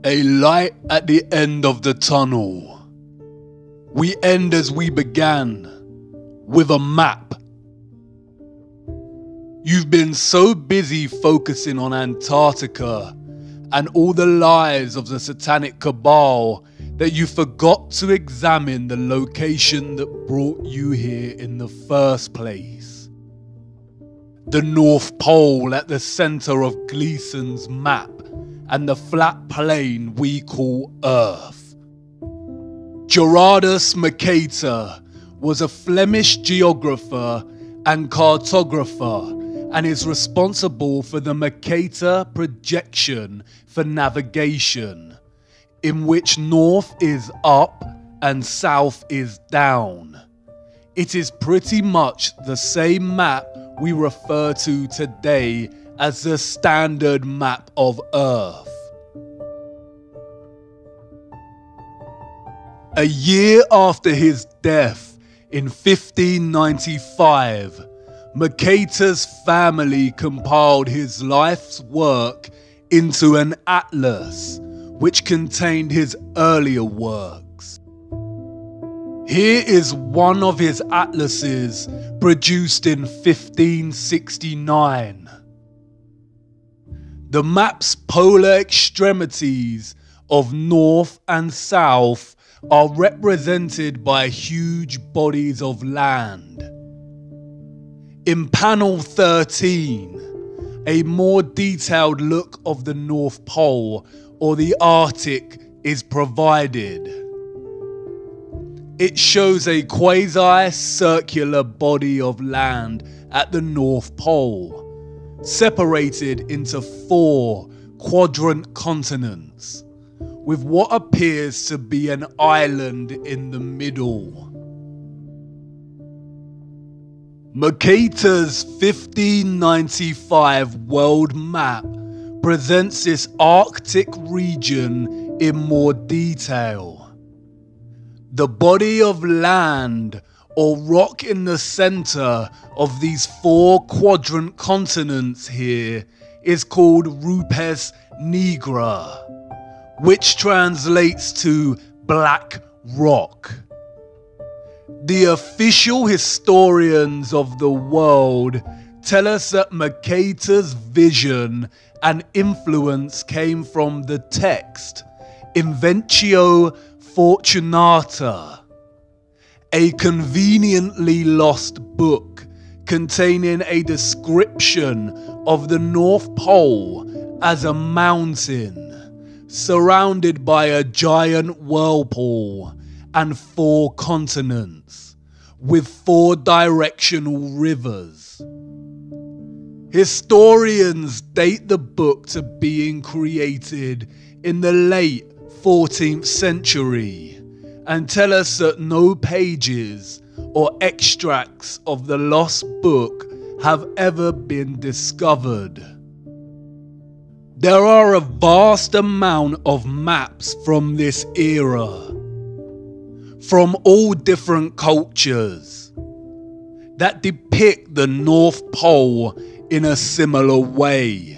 A light at the end of the tunnel. We end as we began, with a map. You've been so busy focusing on Antarctica and all the lies of the satanic cabal that you forgot to examine the location that brought you here in the first place. The North Pole at the center of Gleason's map and the flat plain we call Earth. Gerardus Mercator was a Flemish geographer and cartographer and is responsible for the Mercator projection for navigation, in which north is up and south is down. It is pretty much the same map we refer to today as the standard map of Earth. A year after his death in 1595, Mercator's family compiled his life's work into an atlas, which contained his earlier works. Here is one of his atlases, produced in 1569. The map's polar extremities of north and south are represented by huge bodies of land. In panel 13, a more detailed look of the North Pole or the Arctic is provided. It shows a quasi-circular body of land at the North Pole, separated into 4 quadrant continents, with what appears to be an island in the middle. Mercator's 1595 world map presents this Arctic region in more detail. The body of land or rock in the center of these 4 quadrant continents here is called Rupes Nigra, which translates to black rock. The official historians of the world tell us that Mercator's vision and influence came from the text Inventio Fortunata, a conveniently lost book containing a description of the North Pole as a mountain surrounded by a giant whirlpool and 4 continents with 4 directional rivers. Historians date the book to being created in the late 14th century and tell us that no pages or extracts of the lost book have ever been discovered. There are a vast amount of maps from this era, from all different cultures, that depict the North Pole in a similar way.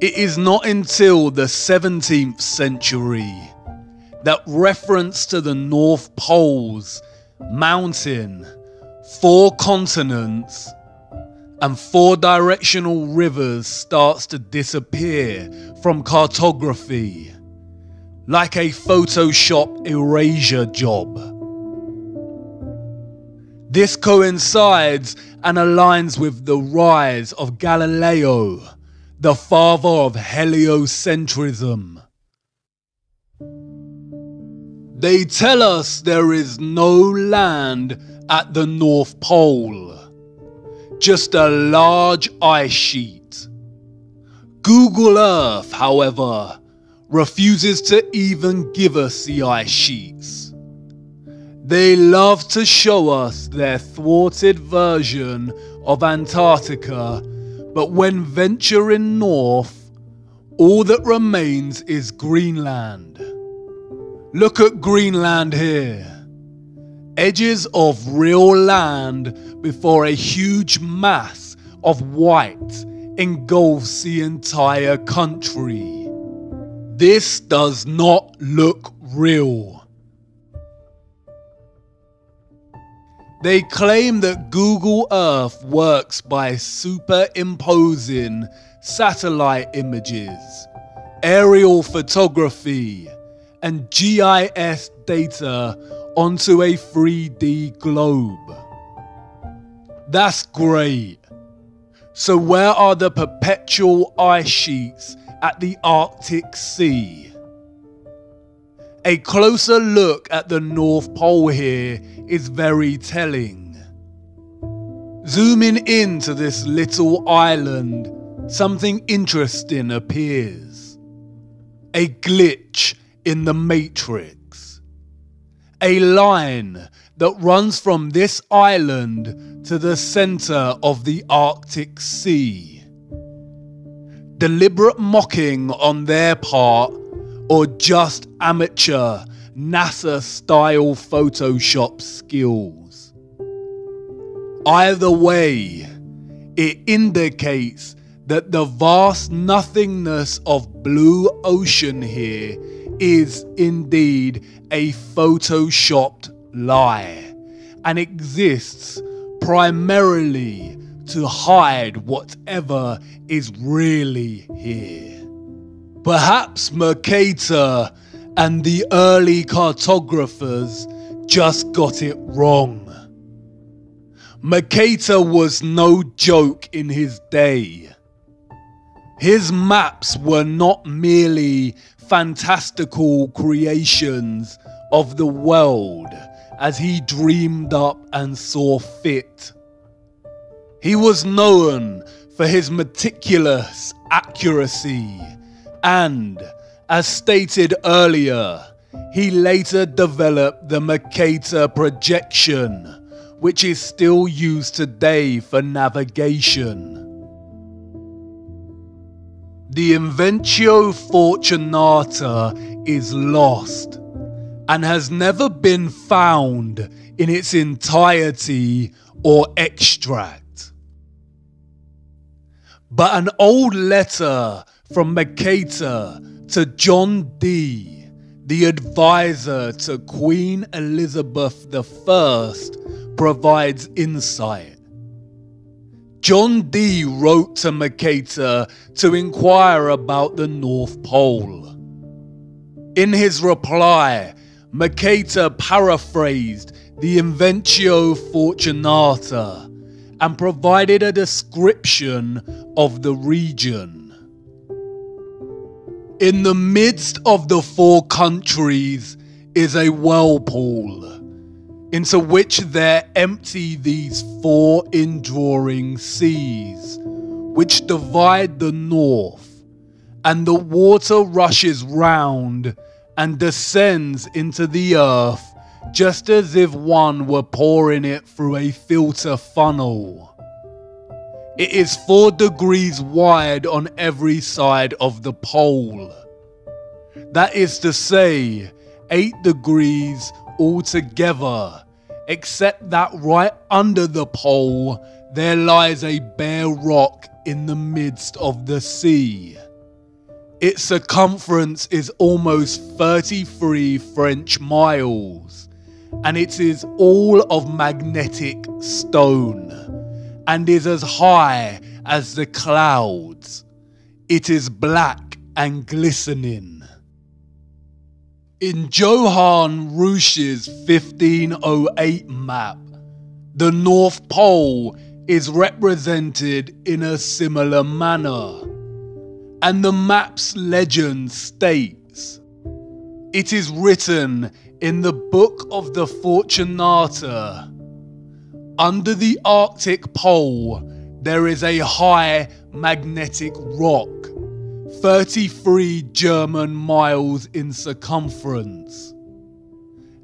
It is not until the 17th century that reference to the North Pole's mountain, 4 continents, and 4 directional rivers starts to disappear from cartography, like a Photoshop erasure job. This coincides and aligns with the rise of Galileo, the father of heliocentrism. They tell us there is no land at the North Pole, just a large ice sheet, Google Earth, however, refuses to even give us the ice sheets. They love to show us their thwarted version of Antarctica, but when venturing north, all that remains is Greenland. Look at Greenland here. Edges of real land before a huge mass of white engulfs the entire country. This does not look real. They claim that Google Earth works by superimposing satellite images, aerial photography, and GIS data onto a 3D globe. That's great. So where are the perpetual ice sheets at the Arctic Sea? A closer look at the North Pole here is very telling. Zooming into this little island, something interesting appears. A glitch in the matrix. A line that runs from this island to the center of the Arctic Sea. Deliberate mocking on their part, or just amateur NASA-style Photoshop skills. Either way, it indicates that the vast nothingness of blue ocean here is indeed a photoshopped lie, and exists primarily to hide whatever is really here. Perhaps Mercator and the early cartographers just got it wrong. Mercator was no joke in his day. His maps were not merely fantastical creations of the world as he dreamed up and saw fit. He was known for his meticulous accuracy, and, as stated earlier, he later developed the Mercator projection, which is still used today for navigation. The Invencio Fortunata is lost and has never been found in its entirety or extract. But an old letter from Mercator to John Dee, the advisor to Queen Elizabeth I, provides insight. John Dee wrote to Mercator to inquire about the North Pole. In his reply, Mercator paraphrased the Invencio Fortunata and provided a description of the region. In the midst of the four countries is a whirlpool, into which there empty these four indrawing seas, which divide the north, and the water rushes round and descends into the earth just as if one were pouring it through a filter funnel. It is 4 degrees wide on every side of the pole. That is to say, 8 degrees altogether, except that right under the pole there lies a bare rock in the midst of the sea. Its circumference is almost 33 French miles, and it is all of magnetic stone, and is as high as the clouds. It is black and glistening. In Johann Ruysch's 1508 map, the North Pole is represented in a similar manner, and the map's legend states, "It is written in the Book of the Fortunata, under the Arctic Pole there is a high magnetic rock, 33 German miles in circumference.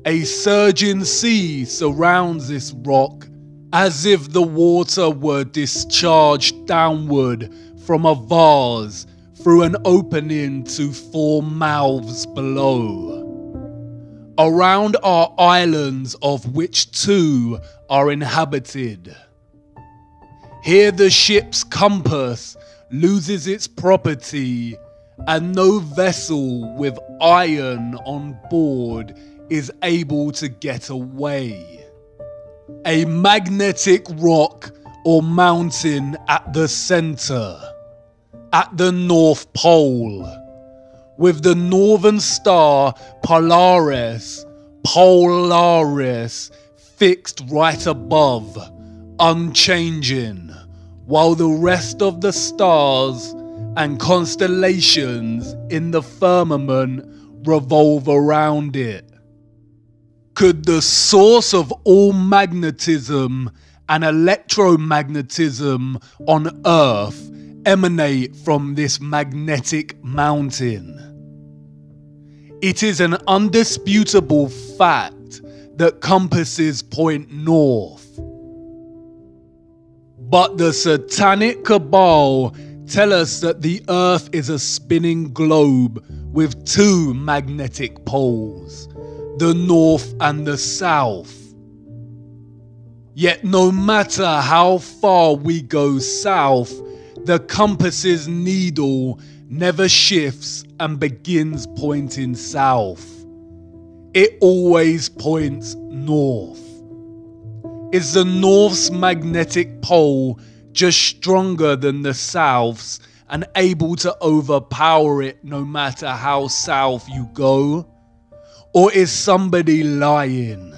A surging sea surrounds this rock as if the water were discharged downward from a vase through an opening to 4 mouths below. Around are islands, of which 2 are inhabited. Here the ship's compass loses its property, and no vessel with iron on board is able to get away. A magnetic rock or mountain at the center, at the North Pole, with the northern star Polaris fixed right above, unchanging, while the rest of the stars and constellations in the firmament revolve around it. Could the source of all magnetism and electromagnetism on Earth emanate from this magnetic mountain? It is an undisputable fact that compasses point north. But the satanic cabal tell us that the Earth is a spinning globe with 2 magnetic poles, the north and the south. Yet no matter how far we go south, the compass's needle never shifts and begins pointing south. It always points north. Is the north's magnetic pole just stronger than the south's and able to overpower it no matter how south you go? Or is somebody lying?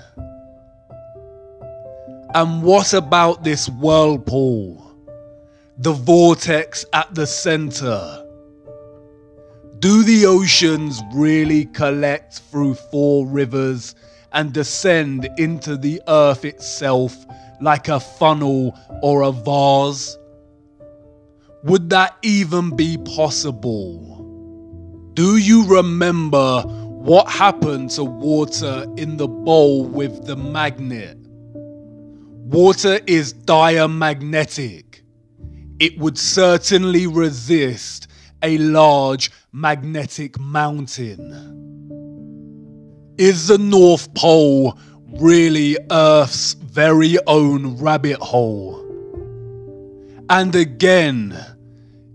And what about this whirlpool? The vortex at the center? Do the oceans really collect through 4 rivers and descend into the earth itself like a funnel or a vase? Would that even be possible? Do you remember what happened to water in the bowl with the magnet? Water is diamagnetic. It would certainly resist a large magnetic mountain. Is the North Pole really Earth's very own rabbit hole? And again,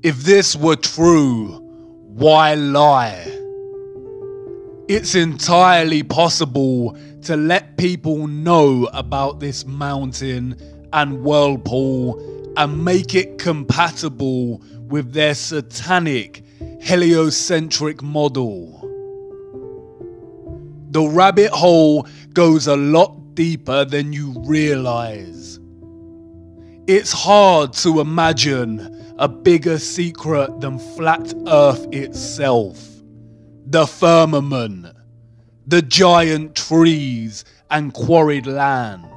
if this were true, why lie? It's entirely possible to let people know about this mountain and whirlpool and make it compatible with their satanic heliocentric model. The rabbit hole goes a lot deeper than you realize. It's hard to imagine a bigger secret than flat Earth itself, the firmament, the giant trees and quarried land.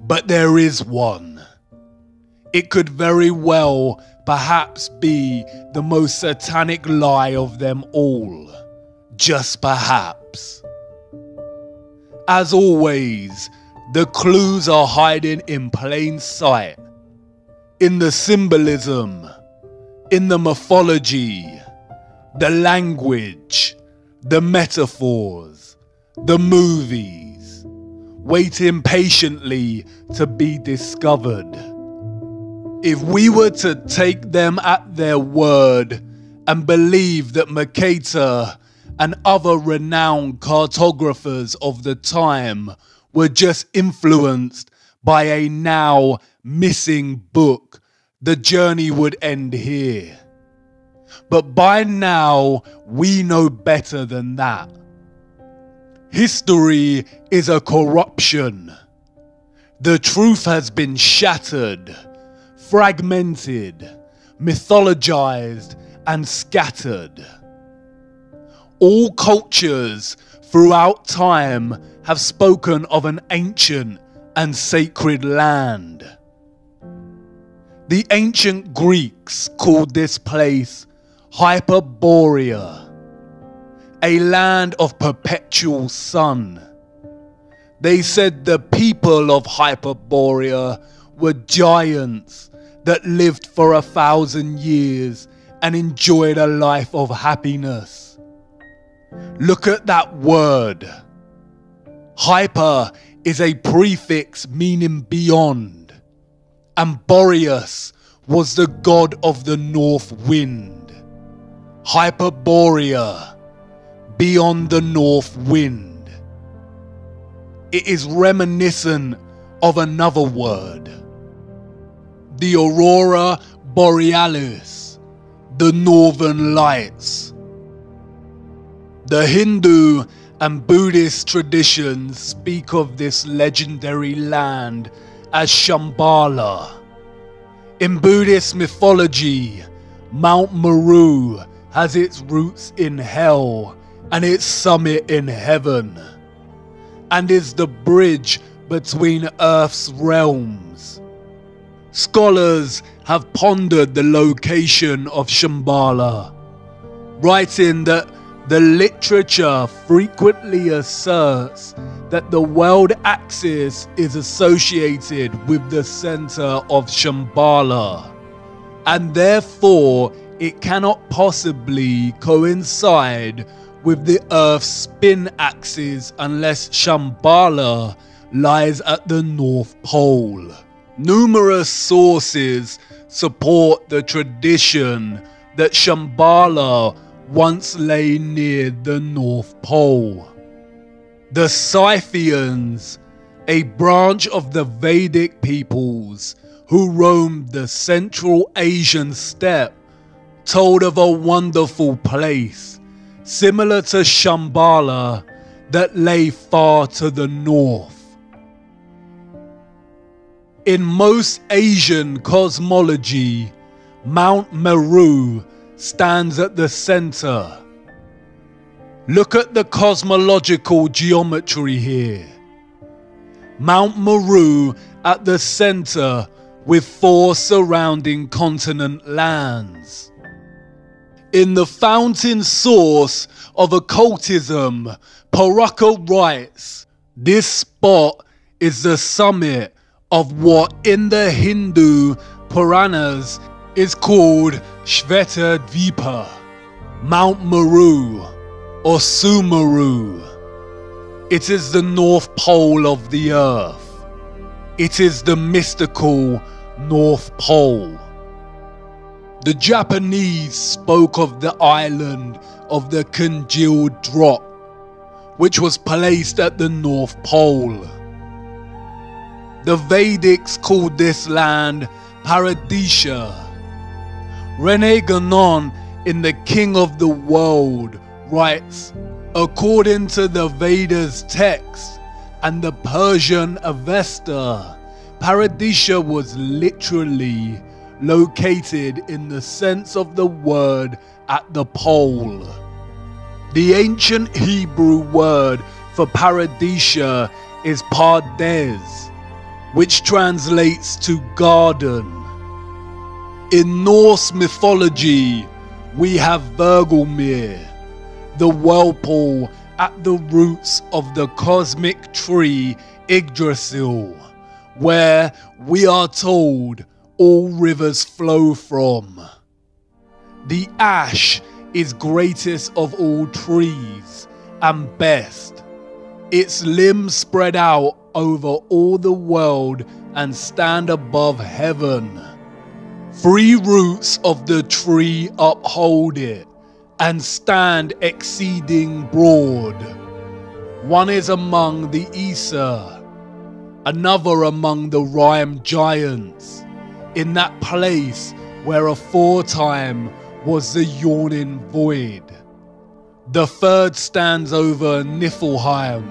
But there is one. It could very well perhaps be the most satanic lie of them all, just perhaps. As always, the clues are hiding in plain sight, in the symbolism, in the mythology, the language, the metaphors, the movies, waiting patiently to be discovered. If we were to take them at their word and believe that Mercator and other renowned cartographers of the time were just influenced by a now missing book, the journey would end here. But by now, we know better than that. History is a corruption. The truth has been shattered, fragmented, mythologized, and scattered. All cultures throughout time have spoken of an ancient and sacred land. The ancient Greeks called this place Hyperborea, a land of perpetual sun. They said the people of Hyperborea were giants that lived for 1,000 years and enjoyed a life of happiness. Look at that word. Hyper is a prefix meaning beyond, and Boreas was the god of the north wind. Hyperborea, beyond the north wind. It is reminiscent of another word, the Aurora Borealis, the Northern Lights. The Hindu and Buddhist traditions speak of this legendary land as Shambhala. In Buddhist mythology, Mount Meru has its roots in hell and its summit in heaven, and is the bridge between Earth's realms. Scholars have pondered the location of Shambhala, writing that the literature frequently asserts that the world axis is associated with the center of Shambhala, and therefore it cannot possibly coincide with the Earth's spin axis unless Shambhala lies at the North Pole. Numerous sources support the tradition that Shambhala once lay near the North Pole. The Scythians, a branch of the Vedic peoples who roamed the Central Asian steppe, told of a wonderful place, similar to Shambhala, that lay far to the north. In most Asian cosmology, Mount Meru stands at the center. Look at the cosmological geometry here. Mount Meru at the center with 4 surrounding continent lands. In the fountain source of occultism, Paraka writes, this spot is the summit of what in the Hindu Puranas is called Shvetadvipa, Mount Meru or Sumeru. It is the North Pole of the Earth. It is the mystical North Pole. The Japanese spoke of the island of the congealed drop, which was placed at the North Pole. The Vedics called this land Paradisha. Rene Guénon in The King of the World writes, according to the Vedas text and the Persian Avesta, Paradisha was literally located in the sense of the word at the pole. The ancient Hebrew word for Paradisha is Pardes, which translates to garden. In Norse mythology, we have Vergelmir, the whirlpool at the roots of the cosmic tree Yggdrasil, where we are told all rivers flow from. The ash is greatest of all trees and best. Its limbs spread out over all the world and stand above heaven. 3 roots of the tree uphold it and stand exceeding broad. One is among the Aesir, another among the Rime giants, in that place where aforetime was the yawning void. The third stands over Niflheim,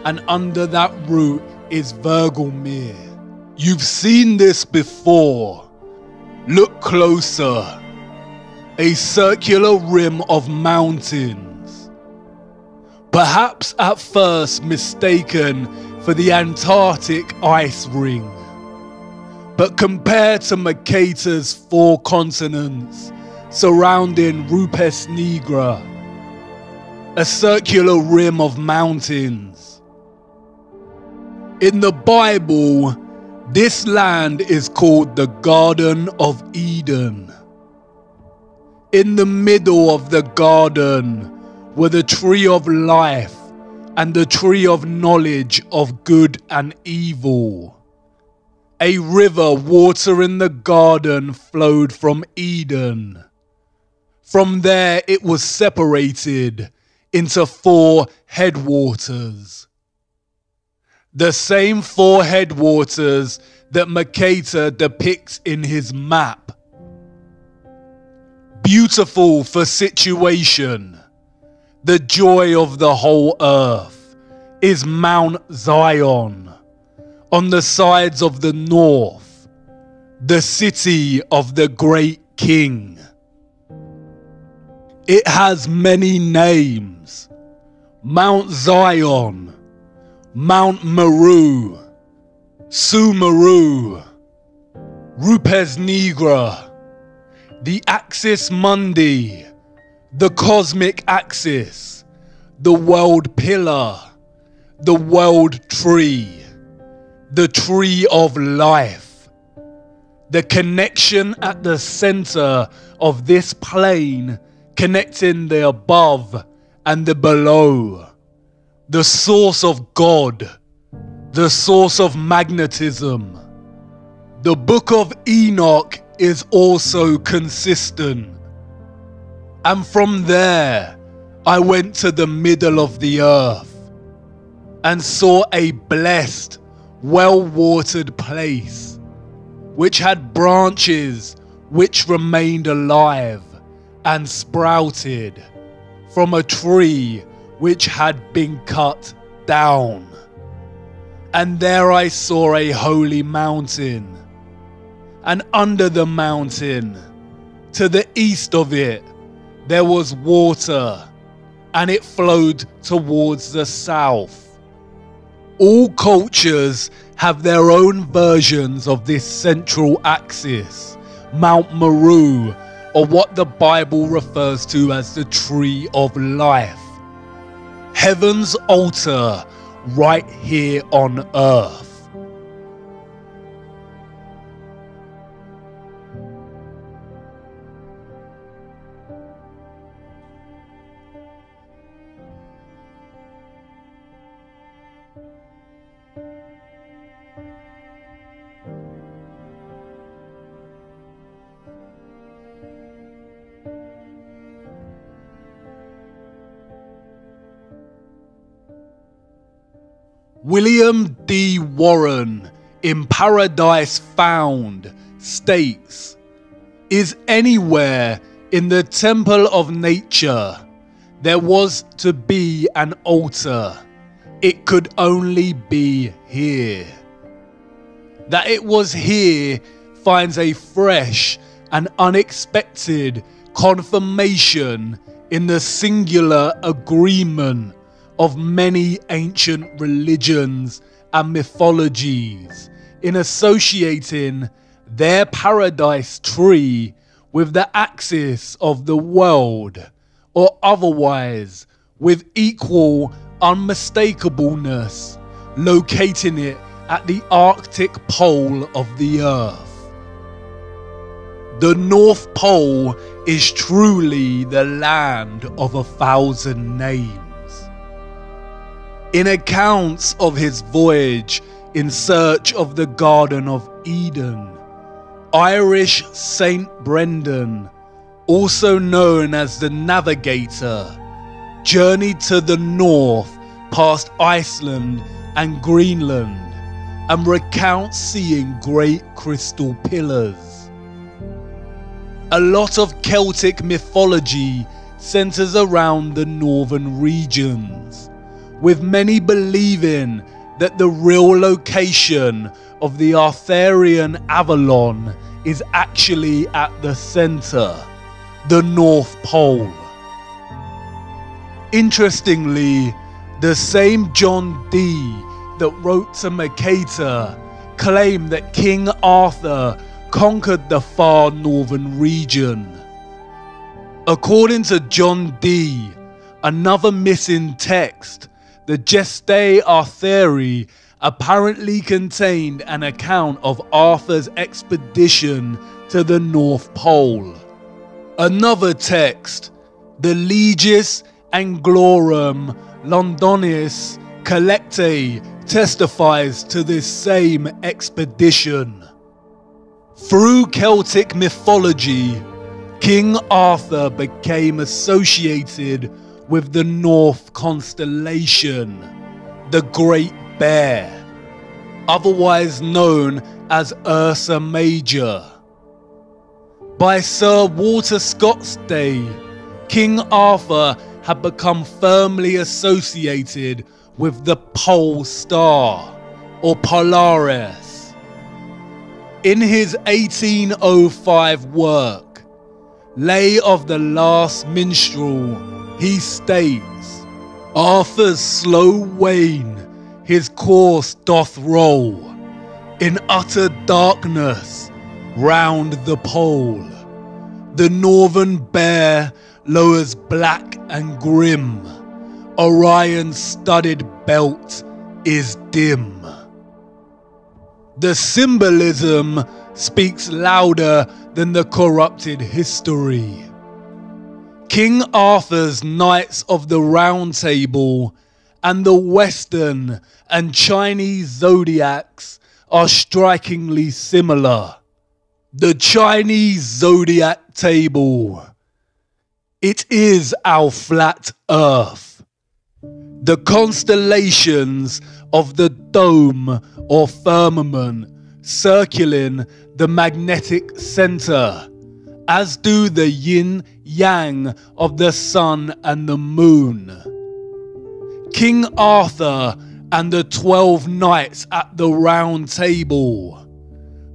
and under that root is Vergelmir. You've seen this before. Look closer. A circular rim of mountains. Perhaps at first mistaken for the Antarctic ice ring. But compared to Mercator's 4 continents, surrounding Rupes Nigra, a circular rim of mountains. In the Bible, this land is called the Garden of Eden. In the middle of the garden were the tree of life and the tree of knowledge of good and evil. A river watering the garden flowed from Eden. From there it was separated into 4 headwaters. The same 4 headwaters that Mercator depicts in his map. Beautiful for situation, the joy of the whole earth, is Mount Zion, on the sides of the north, the city of the great king. It has many names: Mount Zion, Mount Meru, Sumeru, Rupes Nigra, the Axis Mundi, the Cosmic Axis, the World Pillar, the World Tree, the Tree of Life. The connection at the center of this plane, connecting the above and the below. The source of God, the source of magnetism. The Book of Enoch is also consistent. And from there, I went to the middle of the earth and saw a blessed, well-watered place, which had branches which remained alive and sprouted from a tree which had been cut down. And there I saw a holy mountain, and under the mountain, to the east of it, there was water, and it flowed towards the south. All cultures have their own versions of this central axis, Mount Meru, or what the Bible refers to as the Tree of Life. Heaven's altar right here on earth. William D. Warren in Paradise Found states, "Is anywhere in the temple of nature there was to be an altar, it could only be here. That it was here finds a fresh and unexpected confirmation in the singular agreement of many ancient religions and mythologies in associating their paradise tree with the axis of the world, or otherwise with equal unmistakableness, locating it at the Arctic pole of the earth. The North Pole is truly the land of 1,000 names. In accounts of his voyage in search of the Garden of Eden, Irish Saint Brendan, also known as the Navigator, journeyed to the north past Iceland and Greenland and recounts seeing great crystal pillars. A lot of Celtic mythology centers around the northern regions, with many believing that the real location of the Arthurian Avalon is actually at the center, the North Pole. Interestingly, the same John Dee that wrote to Mercator claimed that King Arthur conquered the far northern region. According to John Dee, another missing text, the Gestae Arthuri apparently contained an account of Arthur's expedition to the North Pole. Another text, the Legis Anglorum Londonis Collectae, testifies to this same expedition. Through Celtic mythology, King Arthur became associated with the North constellation, the Great Bear, otherwise known as Ursa Major. By Sir Walter Scott's day, King Arthur had become firmly associated with the Pole Star, or Polaris. In his 1805 work, Lay of the Last Minstrel, he states, Arthur's slow wane his course doth roll, in utter darkness round the pole. The northern bear lowers black and grim, Orion's studded belt is dim. The symbolism speaks louder than the corrupted history. King Arthur's Knights of the Round Table and the Western and Chinese zodiacs are strikingly similar. The Chinese zodiac table. It is our flat earth. The constellations of the dome or firmament circling the magnetic center, as do the yin-yang of the sun and the moon. King Arthur and the 12 knights at the round table.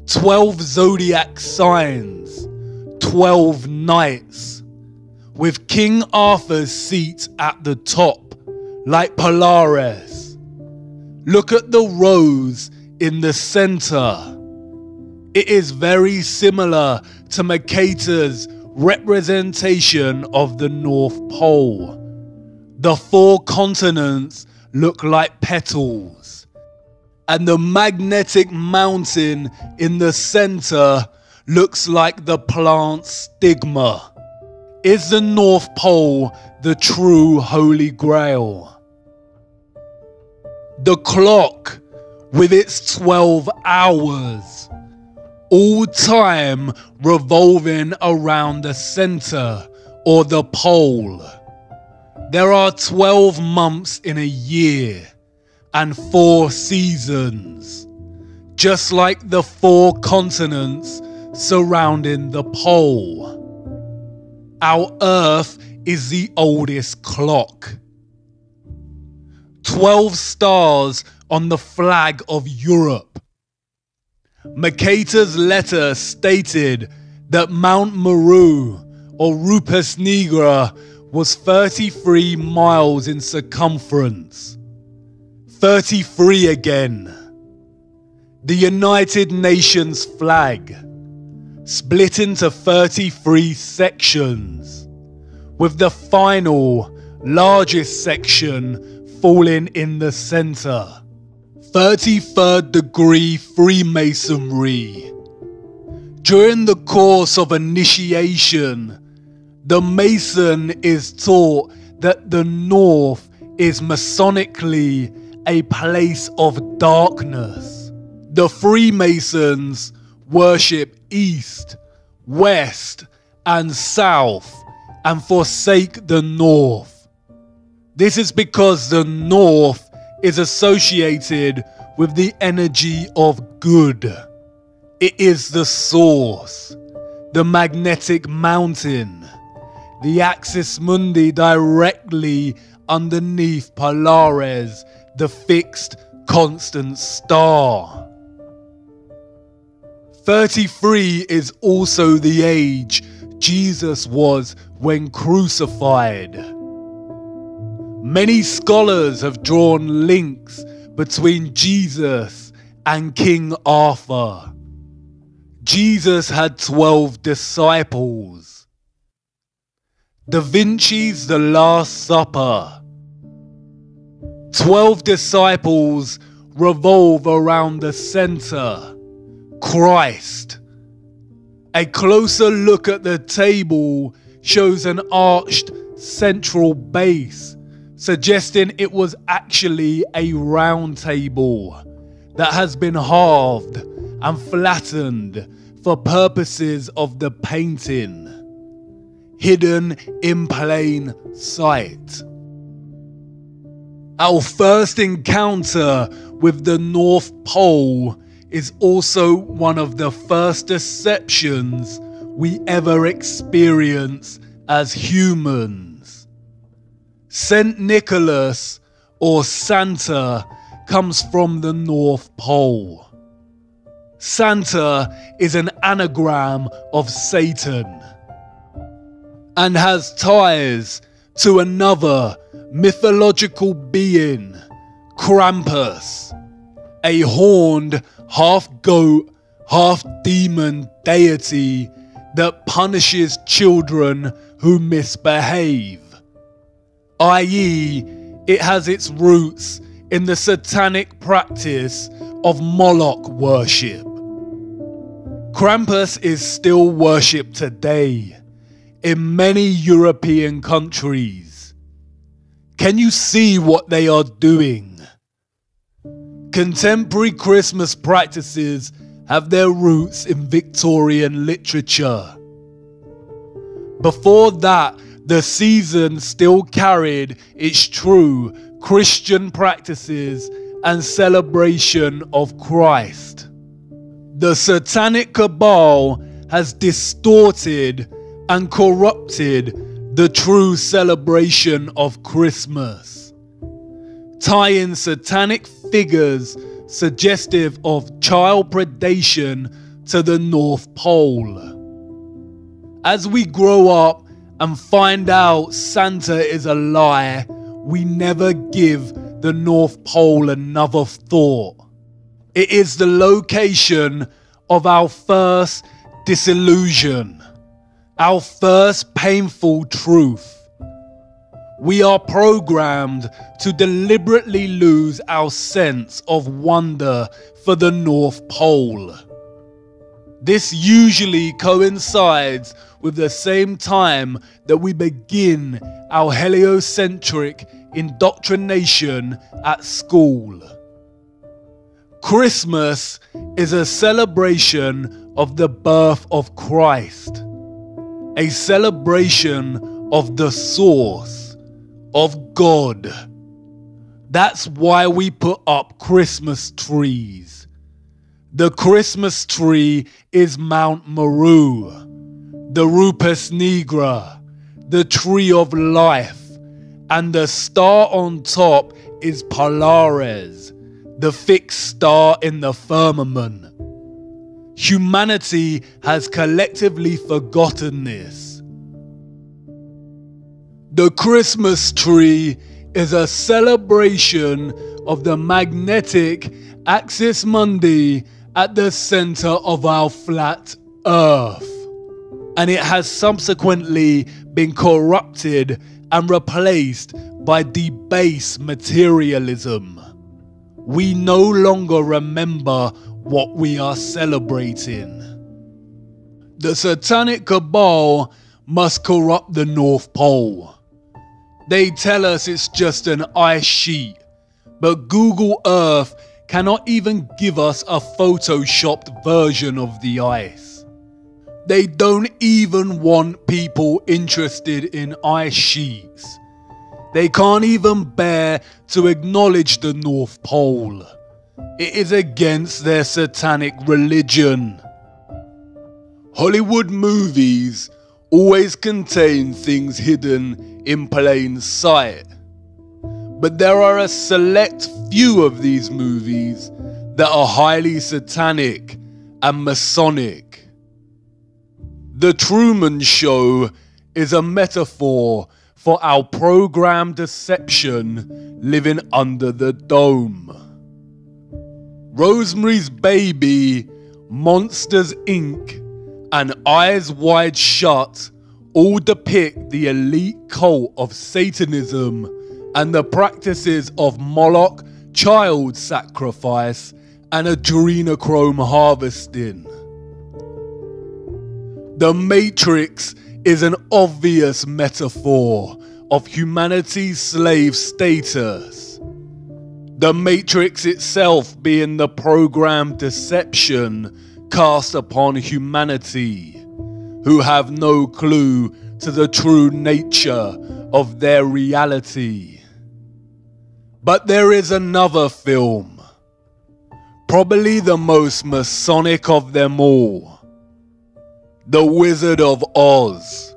12 zodiac signs, 12 knights, with King Arthur's seat at the top, like Polaris. Look at the rose in the center. It is very similar to Mercator's representation of the North Pole. The 4 continents look like petals, and the magnetic mountain in the center looks like the plant stigma. Is the North Pole the true Holy Grail? The clock with its 12 hours, all time revolving around the center or the pole. There are 12 months in a year and 4 seasons, just like the 4 continents surrounding the pole. Our Earth is the oldest clock. 12 stars on the flag of Europe. Mercator's letter stated that Mount Meru, or Rupes Nigra, was 33 miles in circumference. 33 again. The United Nations flag, split into 33 sections, with the final, largest section falling in the center. 33rd degree Freemasonry. During the course of initiation, the Mason is taught that the North is Masonically a place of darkness. The Freemasons worship East, West, and South, and forsake the North. This is because the North is associated with the energy of good. It is the source, the magnetic mountain, the axis mundi directly underneath Polaris, the fixed constant star. 33 is also the age Jesus was when crucified. Many scholars have drawn links between Jesus and King Arthur. Jesus had 12 disciples. Da Vinci's The Last Supper. 12 disciples revolve around the center, Christ. A closer look at the table shows an arched central base, suggesting it was actually a round table that has been halved and flattened for purposes of the painting, hidden in plain sight. Our first encounter with the North Pole is also one of the first deceptions we ever experience as humans. Saint Nicholas, or Santa, comes from the North Pole. Santa is an anagram of Satan and has ties to another mythological being, Krampus, a horned half-goat, half-demon deity that punishes children who misbehave, i.e., it has its roots in the satanic practice of Moloch worship. Krampus is still worshipped today in many European countries. Can you see what they are doing? Contemporary Christmas practices have their roots in Victorian literature. Before that, the season still carried its true Christian practices and celebration of Christ. The satanic cabal has distorted and corrupted the true celebration of Christmas, tying satanic figures suggestive of child predation to the North Pole. As we grow up and find out Santa is a lie, we never give the North Pole another thought. It is the location of our first disillusion, our first painful truth. We are programmed to deliberately lose our sense of wonder for the North Pole. This usually coincides with the same time that we begin our heliocentric indoctrination at school. Christmas is a celebration of the birth of Christ, a celebration of the source, of God. That's why we put up Christmas trees. The Christmas tree is Mount Meru, the Rupus Nigra, the tree of life, and the star on top is Polaris, the fixed star in the firmament. Humanity has collectively forgotten this. The Christmas tree is a celebration of the magnetic axis mundi at the center of our flat Earth, and it has subsequently been corrupted and replaced by debased materialism. We no longer remember what we are celebrating. The satanic cabal must corrupt the North Pole. They tell us it's just an ice sheet, but Google Earth cannot even give us a photoshopped version of the ice. They don't even want people interested in ice sheets. They can't even bear to acknowledge the North Pole. It is against their satanic religion. Hollywood movies always contain things hidden in plain sight. But there are a select few of these movies that are highly satanic and Masonic. The Truman Show is a metaphor for our programmed deception living under the dome. Rosemary's Baby, Monsters Inc., and Eyes Wide Shut all depict the elite cult of Satanism and the practices of Moloch, child sacrifice, and adrenochrome harvesting. The Matrix is an obvious metaphor of humanity's slave status. The Matrix itself being the programmed deception cast upon humanity, who have no clue to the true nature of their reality. But there is another film, probably the most Masonic of them all, The Wizard of Oz,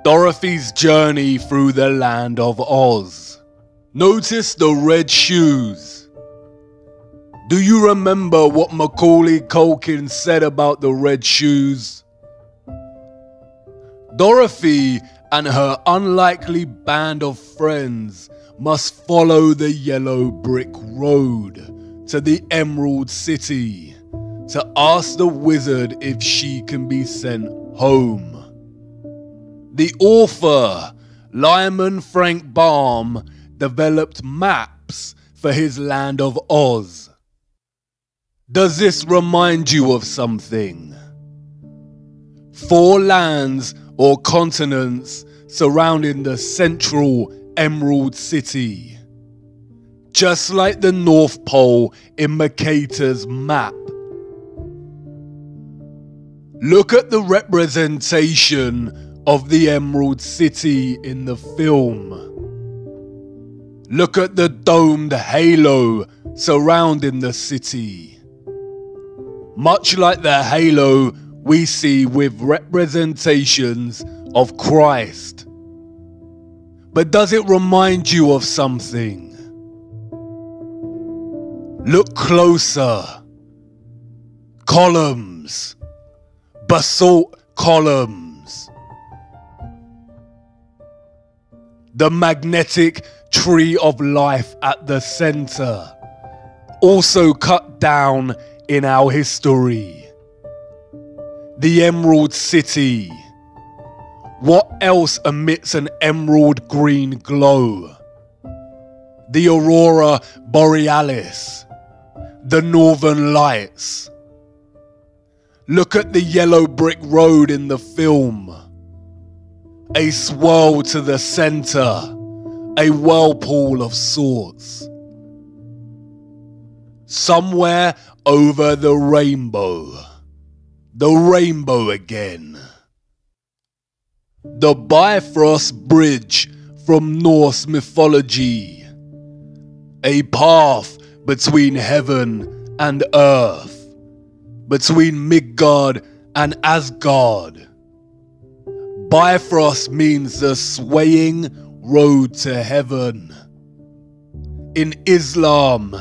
Dorothy's journey through the land of Oz. Notice the red shoes. Do you remember what Macaulay Culkin said about the red shoes? Dorothy and her unlikely band of friends must follow the yellow brick road to the Emerald City to ask the wizard if she can be sent home. The author, Lyman Frank Baum, developed maps for his land of Oz. Does this remind you of something? 4 lands or continents surrounding the central Emerald City, just like the North Pole in Mercator's map. Look at the representation of the Emerald City in the film. Look at the domed halo surrounding the city. Much like the halo we see with representations of Christ. But does it remind you of something? Look closer. Columns. Basalt columns. The magnetic tree of life at the center, also cut down in our history. The Emerald City. What else emits an emerald green glow? The Aurora Borealis. The Northern Lights. Look at the yellow brick road in the film. A swirl to the center. A whirlpool of sorts. Somewhere over the rainbow. The rainbow again. The Bifrost Bridge from Norse mythology. A path between heaven and earth. Between Midgard and Asgard. Bifrost means the swaying road to heaven. In Islam,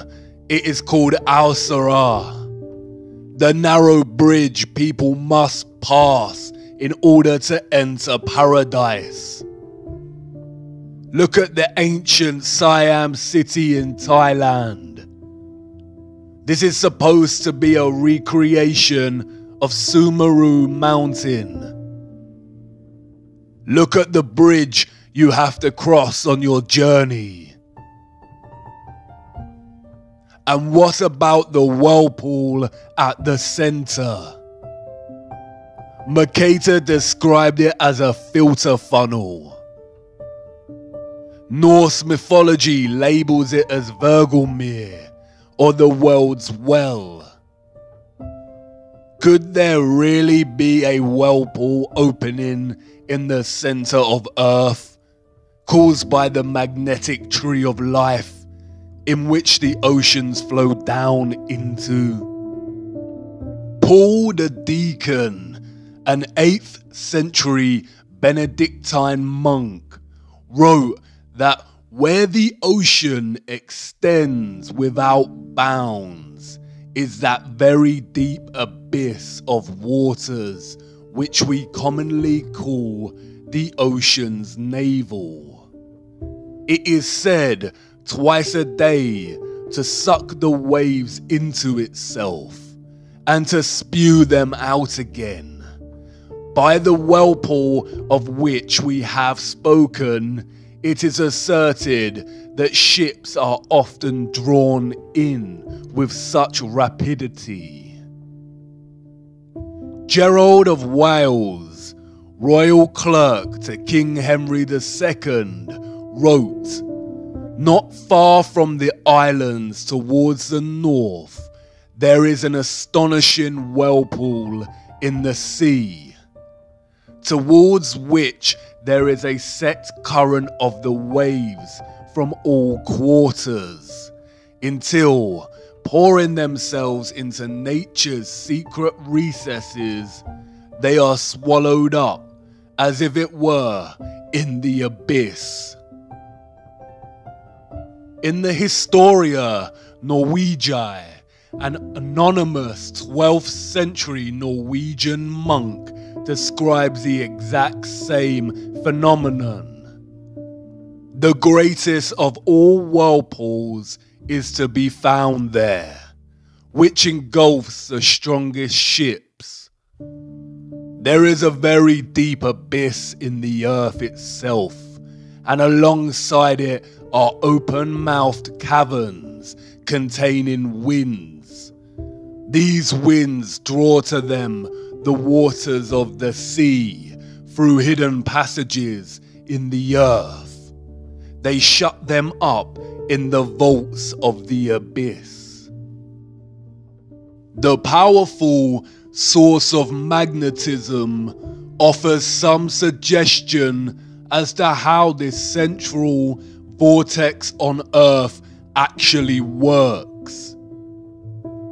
it is called Al-Sirah, the narrow bridge people must pass in order to enter paradise. Look at the ancient Siam city in Thailand. This is supposed to be a recreation of Sumeru Mountain. Look at the bridge you have to cross on your journey. And what about the whirlpool at the center? Mercator described it as a filter funnel. Norse mythology labels it as Vergelmir, or the world's well. Could there really be a whirlpool opening in the center of Earth, caused by the magnetic tree of life, in which the oceans flow down into? Paul the Deacon, an 8th century Benedictine monk, wrote that where the ocean extends without bounds is that very deep abyss of waters which we commonly call the ocean's navel. It is said twice a day to suck the waves into itself and to spew them out again. By the whirlpool of which we have spoken, it is asserted that ships are often drawn in with such rapidity. Gerald of Wales, royal clerk to King Henry II, wrote, "Not far from the islands towards the north, there is an astonishing whirlpool in the sea, towards which there is a set current of the waves from all quarters, until, pouring themselves into nature's secret recesses, they are swallowed up as if it were in the abyss." In the Historia Norwegiae, an anonymous 12th century Norwegian monk describes the exact same phenomenon. The greatest of all whirlpools is to be found there, which engulfs the strongest ships. There is a very deep abyss in the earth itself, and alongside it are open-mouthed caverns containing winds. These winds draw to them the waters of the sea through hidden passages in the earth. They shut them up in the vaults of the abyss. The powerful source of magnetism offers some suggestion as to how this central vortex on Earth actually works.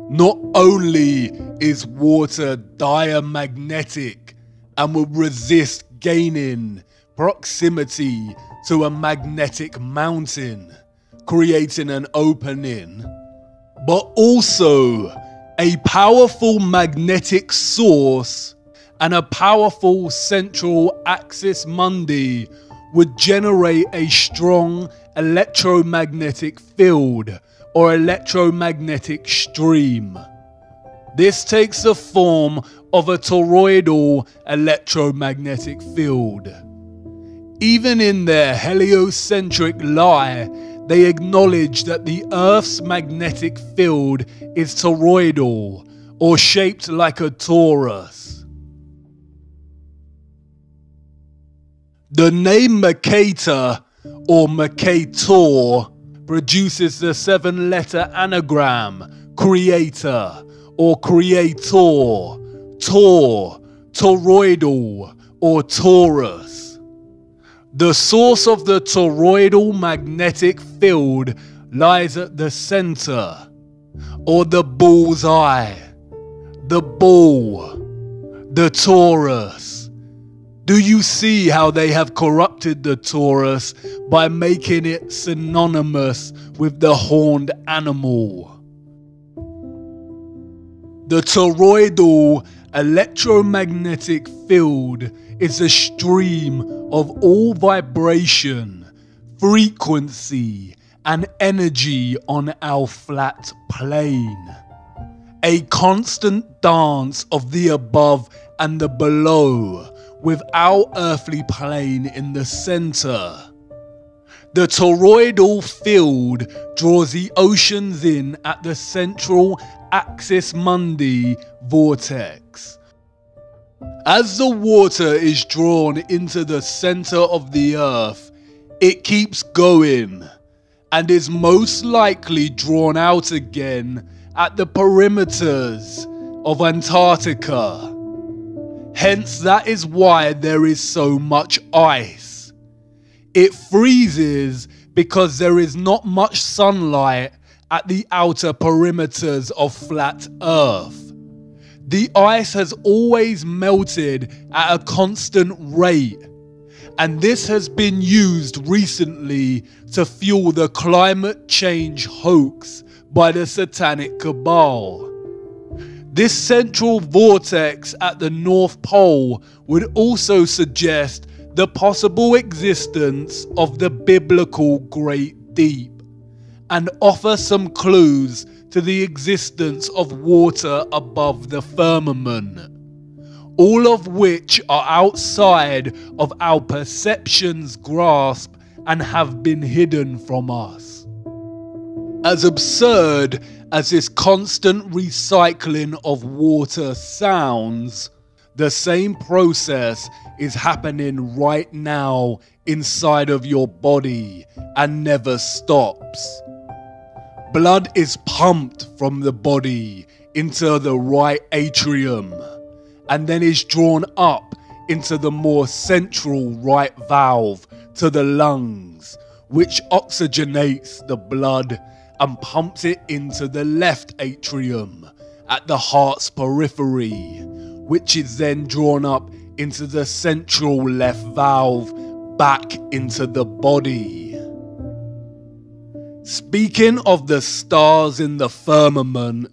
Not only is water diamagnetic and will resist gaining proximity to a magnetic mountain, creating an opening, but also a powerful magnetic source and a powerful central axis mundi would generate a strong electromagnetic field or electromagnetic stream. This takes the form of a toroidal electromagnetic field. Even in their heliocentric lie, they acknowledge that the Earth's magnetic field is toroidal, or shaped like a torus. The name Mercator or Mercator produces the 7-letter anagram creator or creator, tor, toroidal or torus. The source of the toroidal magnetic field lies at the center, or the bull's eye, the bull, the torus. Do you see how they have corrupted the torus by making it synonymous with the horned animal? The toroidal electromagnetic field is a stream of all vibration, frequency, and energy on our flat plane. A constant dance of the above and the below, with our earthly plane in the center. The toroidal field draws the oceans in at the central axis mundi vortex. As the water is drawn into the center of the earth, it keeps going and is most likely drawn out again at the perimeters of Antarctica. Hence, that is why there is so much ice. It freezes because there is not much sunlight at the outer perimeters of flat Earth. The ice has always melted at a constant rate, and this has been used recently to fuel the climate change hoax by the satanic cabal. This central vortex at the North Pole would also suggest the possible existence of the biblical Great Deep, and offer some clues to the existence of water above the firmament. all of which are outside of our perception's grasp and have been hidden from us. As absurd as this constant recycling of water sounds, the same process is happening right now inside of your body and never stops. Blood is pumped from the body into the right atrium and then is drawn up into the more central right valve to the lungs, which oxygenates the blood and pumps it into the left atrium at the heart's periphery, which is then drawn up into the central left valve back into the body. Speaking of the stars in the firmament,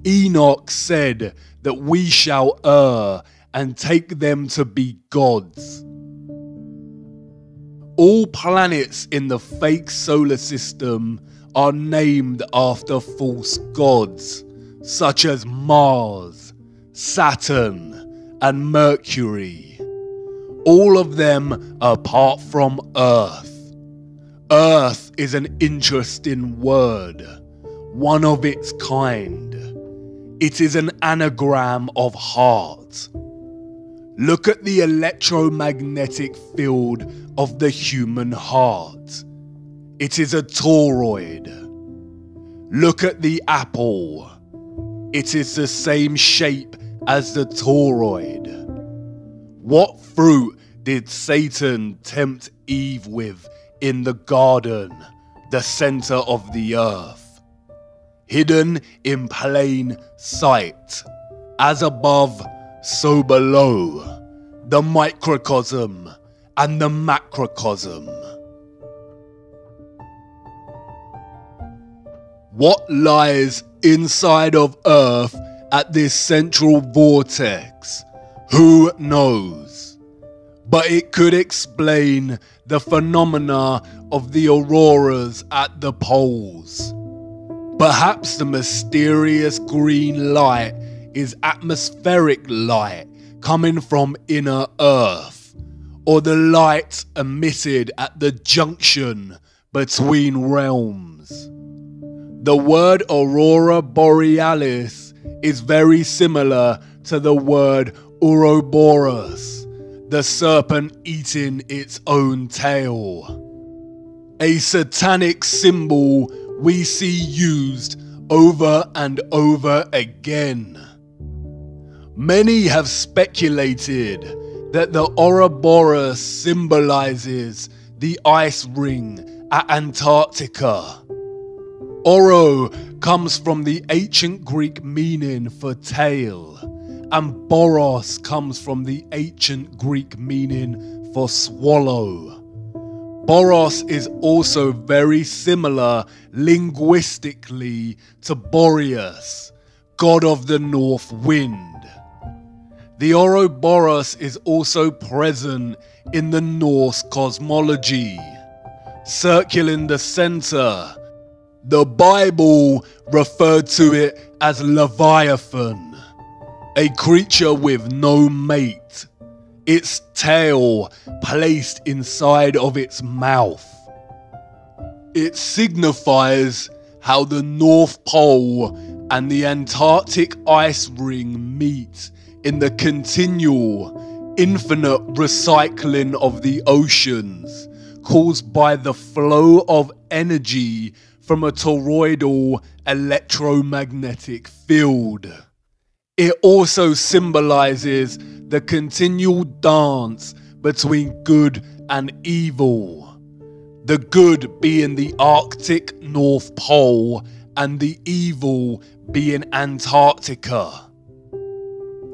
Enoch said that we shall err and take them to be gods. All planets in the fake solar system are named after false gods, such as Mars, Saturn, and Mercury. All of them apart from Earth. Earth is an interesting word, one of its kind. It is an anagram of heart. Look at the electromagnetic field of the human heart. It is a toroid. Look at the apple. It is the same shape as the toroid. What fruit did Satan tempt Eve with in the garden, the center of the earth? Hidden in plain sight, as above, so below, the microcosm and the macrocosm. What lies inside of Earth at this central vortex? Who knows? But it could explain the phenomena of the auroras at the poles. Perhaps the mysterious green light is atmospheric light coming from inner Earth, or the light emitted at the junction between realms. The word aurora borealis is very similar to the word Ouroboros, the serpent eating its own tail. A satanic symbol we see used over and over again. Many have speculated that the Ouroboros symbolizes the ice ring at Antarctica. Oro comes from the ancient Greek meaning for tail, and Boros comes from the ancient Greek meaning for swallow. Boros is also very similar linguistically to Boreas, god of the north wind. The Ouroboros is also present in the Norse cosmology, circling the center. The Bible referred to it as Leviathan, a creature with no mate, its tail placed inside of its mouth. It signifies how the North Pole and the Antarctic ice ring meet in the continual, infinite recycling of the oceans caused by the flow of energy from a toroidal electromagnetic field. It also symbolizes the continual dance between good and evil. The good being the Arctic North Pole and the evil being Antarctica.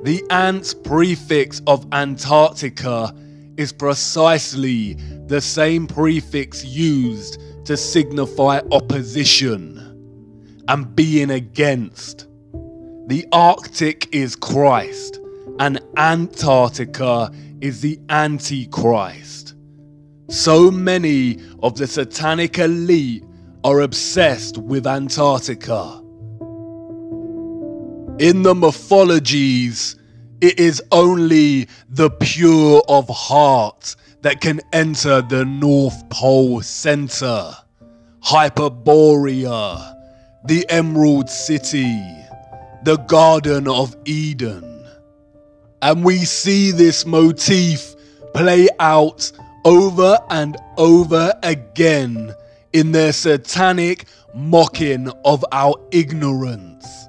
The ant prefix of Antarctica is precisely the same prefix used to signify opposition and being against. The Arctic is Christ, and Antarctica is the Antichrist. So many of the satanic elite are obsessed with Antarctica. In the mythologies, It is only the pure of heart that can enter the North Pole Center, Hyperborea, the Emerald City, the Garden of Eden. And we see this motif play out over and over again in their satanic mocking of our ignorance,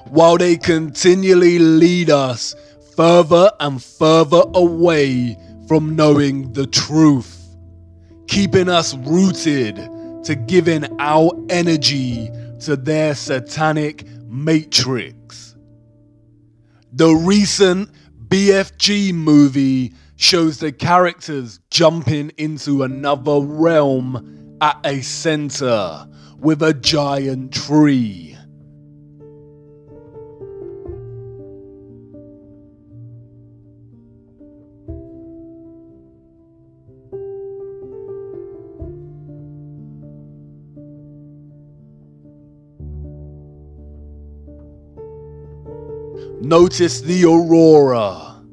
while they continually lead us further and further away from knowing the truth, keeping us rooted to giving our energy to their satanic matrix. The recent BFG movie shows the characters jumping into another realm at a center with a giant tree. Notice the aurora.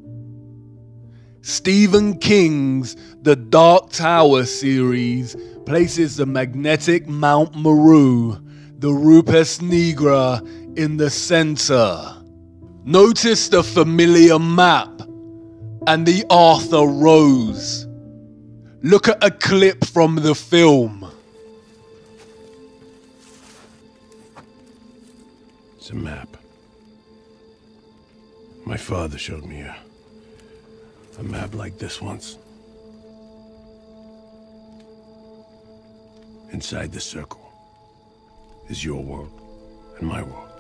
Stephen King's The Dark Tower series places the magnetic Mount Meru, the Rupes Nigra, in the center. Notice the familiar map and the Arthur Rose. Look at a clip from the film. It's a map. My father showed me a map like this once. Inside the circle is your world and my world.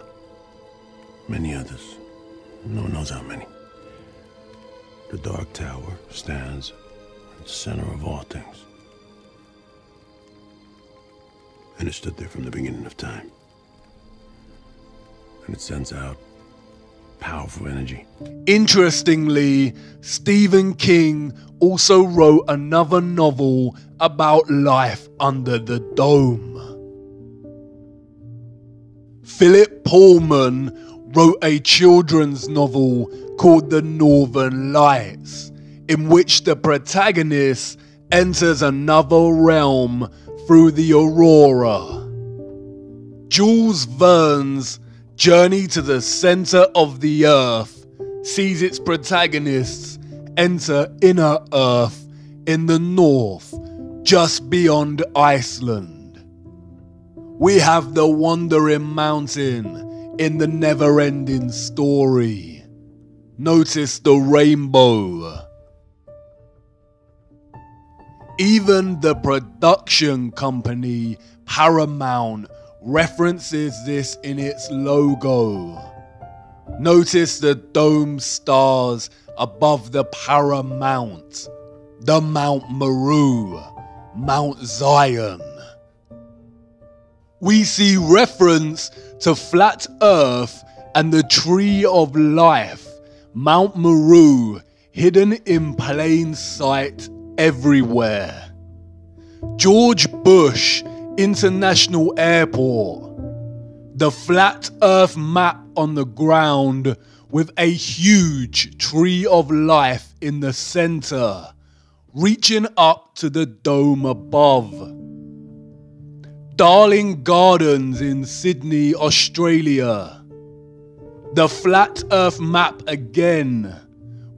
Many others. No one knows how many. The Dark Tower stands at the center of all things. And it stood there from the beginning of time. And it sends out powerful energy. Interestingly, Stephen King also wrote another novel about life under the dome. Philip Pullman wrote a children's novel called The Northern Lights, in which the protagonist enters another realm through the aurora. Jules Verne's Journey to the Center of the Earth sees its protagonists enter inner Earth in the north, just beyond Iceland. We have the Wandering Mountain in the never-ending story. Notice the rainbow. Even the production company Paramount references this in its logo. Notice the dome stars above the Paramount, the Mount Meru, Mount Zion. We see reference to Flat Earth and the Tree of Life, Mount Meru, hidden in plain sight everywhere. George Bush International Airport. The Flat Earth map on the ground with a huge Tree of Life in the center, reaching up to the dome above. Darling Gardens in Sydney, Australia. The Flat Earth map again,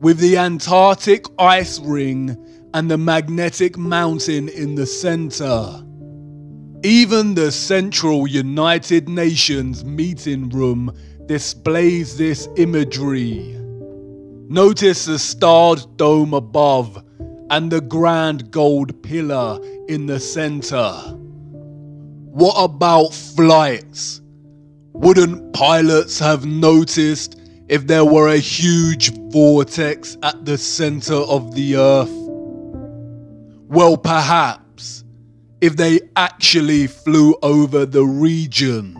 with the Antarctic ice ring and the magnetic mountain in the center. Even the Central United Nations meeting room displays this imagery. Notice the starred dome above and the grand gold pillar in the center. What about flights? Wouldn't pilots have noticed if there were a huge vortex at the center of the Earth? Well, perhaps, if they actually flew over the region.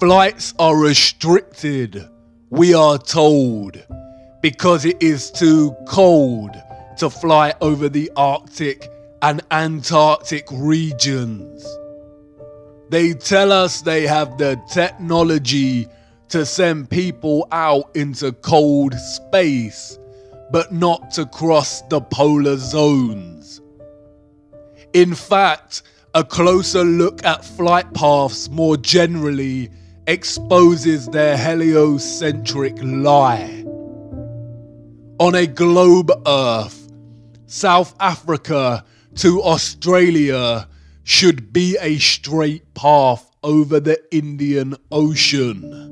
Flights are restricted, we are told, because it is too cold to fly over the Arctic and Antarctic regions. They tell us they have the technology to send people out into cold space, but not to cross the polar zones. In fact, a closer look at flight paths more generally exposes their heliocentric lie. On a globe Earth, South Africa to Australia should be a straight path over the Indian Ocean.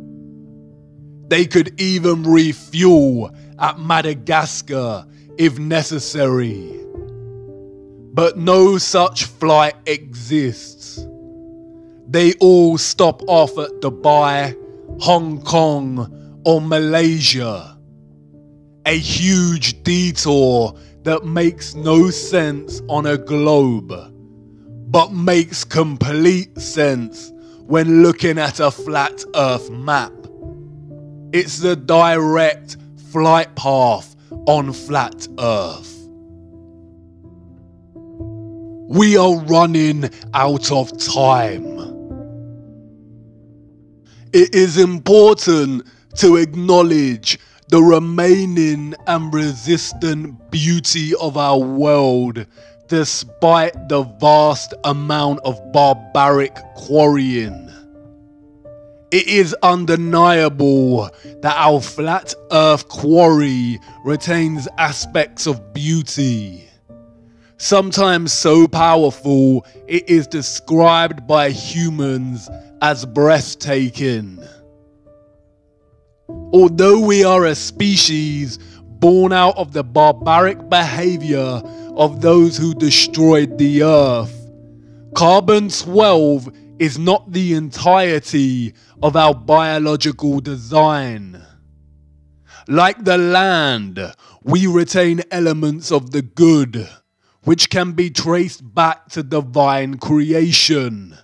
They could even refuel at Madagascar if necessary. But no such flight exists. They all stop off at Dubai, Hong Kong, or Malaysia. A huge detour that makes no sense on a globe, but makes complete sense when looking at a flat Earth map. It's the direct flight path on flat Earth. We are running out of time. It is important to acknowledge the remaining and resistant beauty of our world despite the vast amount of barbaric quarrying. It is undeniable that our flat Earth quarry retains aspects of beauty. Sometimes so powerful, it is described by humans as breathtaking. Although we are a species born out of the barbaric behavior of those who destroyed the Earth, Carbon-12 is not the entirety of our biological design. Like the land, we retain elements of the good, which can be traced back to divine creation,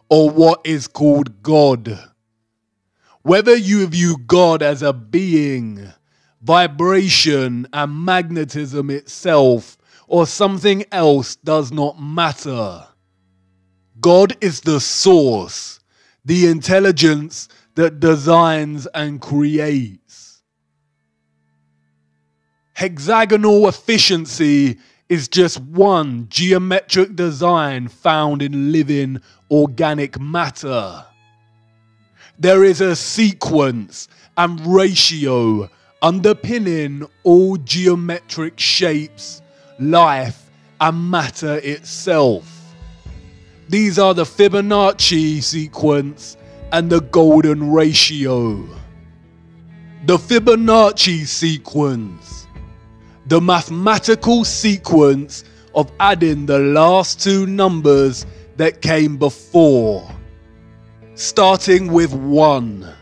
or what is called God. Whether you view God as a being, vibration and magnetism itself, or something else does not matter. God is the source, the intelligence that designs and creates. Hexagonal efficiency is just one geometric design found in living organic matter. There is a sequence and ratio underpinning all geometric shapes, life, and matter itself. These are the Fibonacci sequence and the golden ratio. The Fibonacci sequence, the mathematical sequence of adding the last two numbers that came before, starting with 1.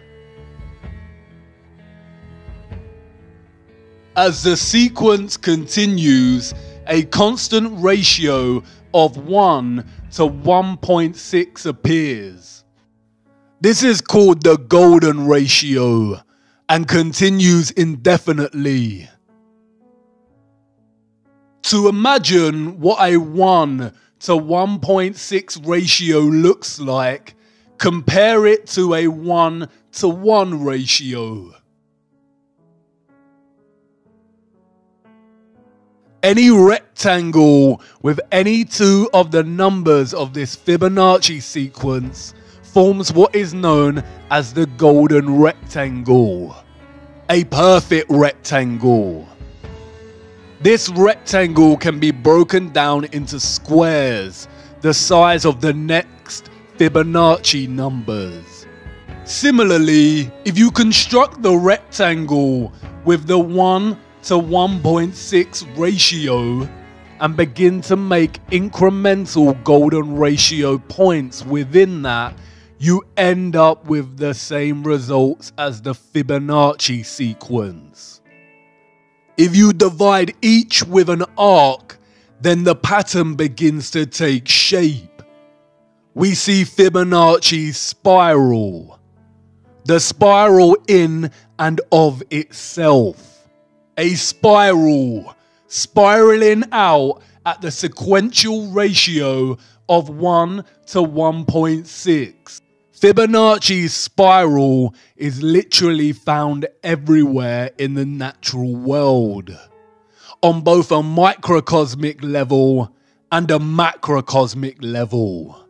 As the sequence continues, a constant ratio of 1 to 1.6 appears. This is called the golden ratio and continues indefinitely. To imagine what a 1 to 1.6 ratio looks like, compare it to a 1 to 1 ratio. Any rectangle with any two of the numbers of this Fibonacci sequence forms what is known as the golden rectangle, a perfect rectangle. This rectangle can be broken down into squares, the size of the next Fibonacci numbers. Similarly, if you construct the rectangle with the 1 to 1.6 ratio and begin to make incremental golden ratio points within that, you end up with the same results as the Fibonacci sequence. If you divide each with an arc, then the pattern begins to take shape. We see Fibonacci's spiral, the spiral in and of itself. A spiral, spiraling out at the sequential ratio of 1 to 1.6. Fibonacci's spiral is literally found everywhere in the natural world, on both a microcosmic level and a macrocosmic level.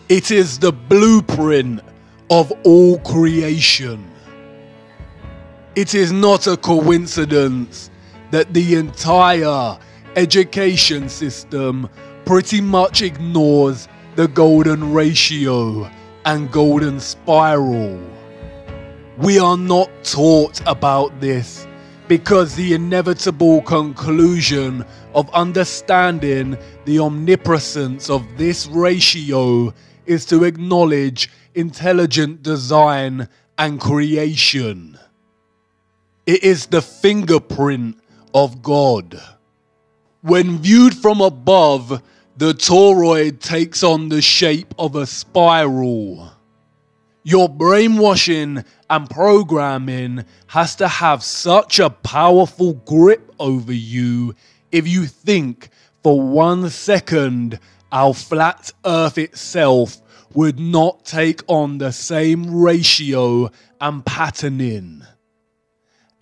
It is the blueprint of all creation. It is not a coincidence that the entire education system pretty much ignores the golden ratio and golden spiral. We are not taught about this because the inevitable conclusion of understanding the omnipresence of this ratio is to acknowledge intelligent design and creation. It is the fingerprint of God. When viewed from above, the toroid takes on the shape of a spiral. Your brainwashing and programming has to have such a powerful grip over you if you think for 1 second our flat Earth itself would not take on the same ratio and patterning.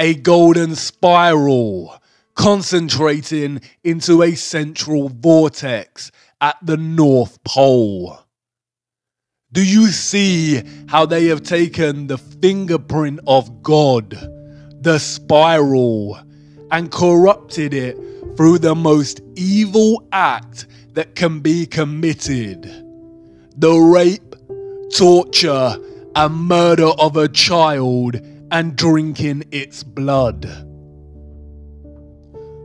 A golden spiral concentrating into a central vortex at the North Pole. Do you see how they have taken the fingerprint of God, the spiral, and corrupted it through the most evil act that can be committed? The rape, torture, and murder of a child and drinking its blood.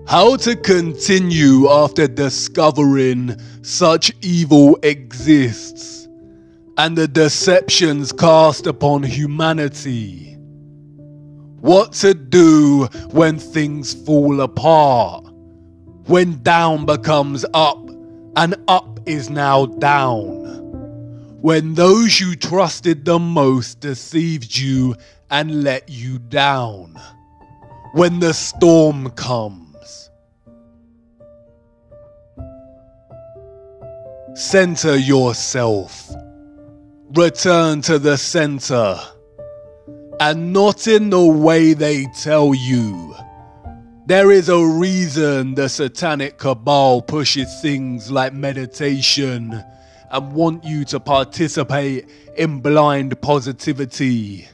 How to continue after discovering such evil exists and the deceptions cast upon humanity. What to do when things fall apart, when down becomes up and up is now down, when those you trusted the most deceived you and let you down, when the storm comes. Center yourself. Return to the center, and not in the way they tell you. There is a reason the satanic cabal pushes things like meditation and want you to participate in blind positivity.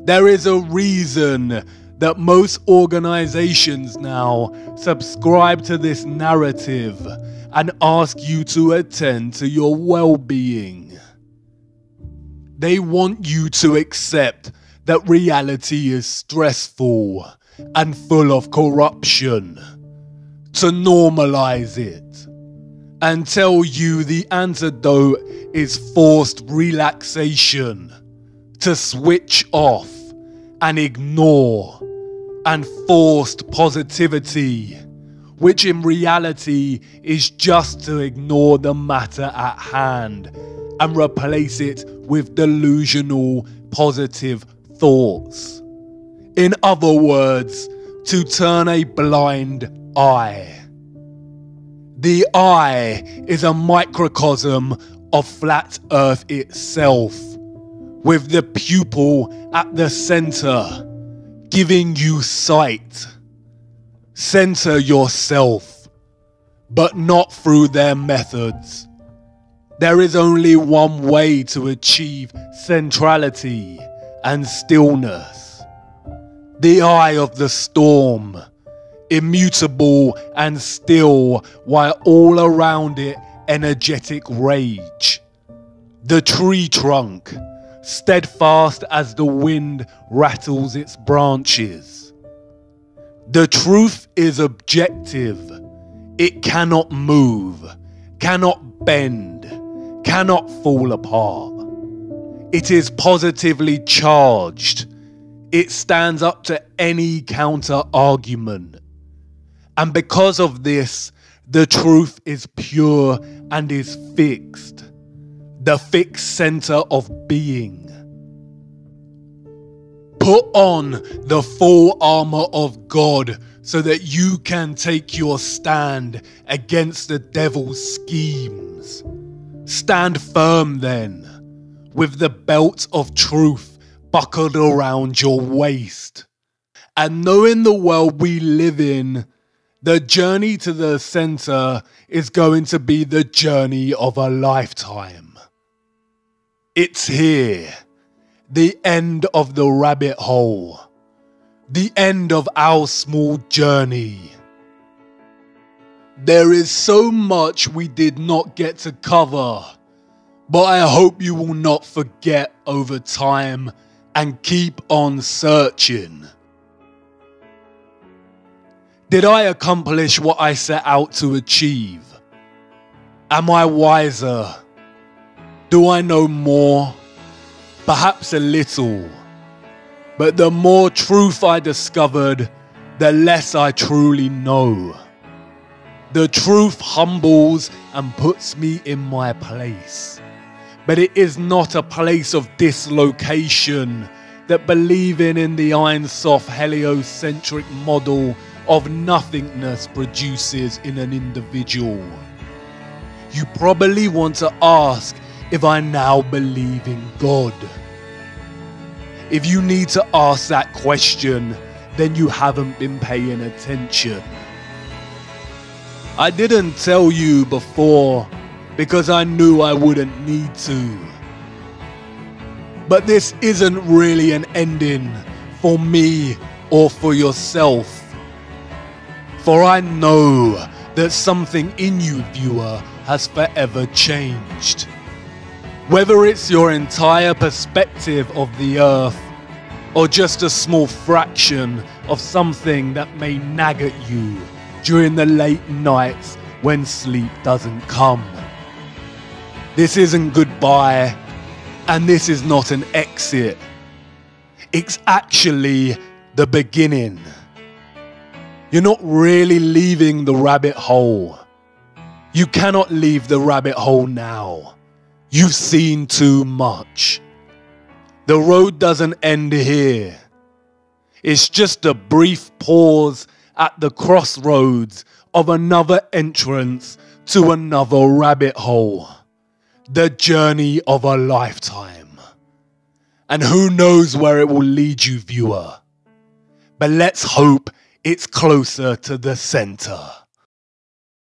There is a reason that most organizations now subscribe to this narrative and ask you to attend to your well-being. They want you to accept that reality is stressful and full of corruption, to normalize it, and tell you the antidote is forced relaxation, to switch off and ignore, and forced positivity, which in reality is just to ignore the matter at hand and replace it with delusional positive thoughts. In other words, to turn a blind eye. The eye is a microcosm of flat Earth itself, with the pupil at the center, giving you sight. Center yourself, but not through their methods. There is only one way to achieve centrality and stillness. The eye of the storm, immutable and still while all around it energetic rage. The tree trunk, steadfast as the wind rattles its branches. The truth is objective. It cannot move, cannot bend, cannot fall apart. It is positively charged. It stands up to any counter argument. And because of this, the truth is pure and is fixed. The fixed center of being. Put on the full armor of God so that you can take your stand against the devil's schemes. Stand firm then, with the belt of truth buckled around your waist. And knowing the world we live in, the journey to the center is going to be the journey of a lifetime. It's here. The end of the rabbit hole. The end of our small journey. There is so much we did not get to cover, but I hope you will not forget over time and keep on searching. Did I accomplish what I set out to achieve? Am I wiser? Do I know more? Perhaps a little, but the more truth I discovered, the less I truly know. The truth humbles and puts me in my place, but it is not a place of dislocation that believing in the Einsoft heliocentric model of nothingness produces in an individual. You probably want to ask if I now believe in God. If you need to ask that question, then you haven't been paying attention. I didn't tell you before because I knew I wouldn't need to. But this isn't really an ending for me or for yourself. For I know that something in you, viewer, has forever changed. Whether it's your entire perspective of the earth, or just a small fraction of something that may nag at you during the late nights when sleep doesn't come. This isn't goodbye, and this is not an exit. It's actually the beginning. You're not really leaving the rabbit hole. You cannot leave the rabbit hole now. You've seen too much. The road doesn't end here. It's just a brief pause at the crossroads of another entrance to another rabbit hole. The journey of a lifetime. And who knows where it will lead you, viewer. But let's hope it's closer to the center.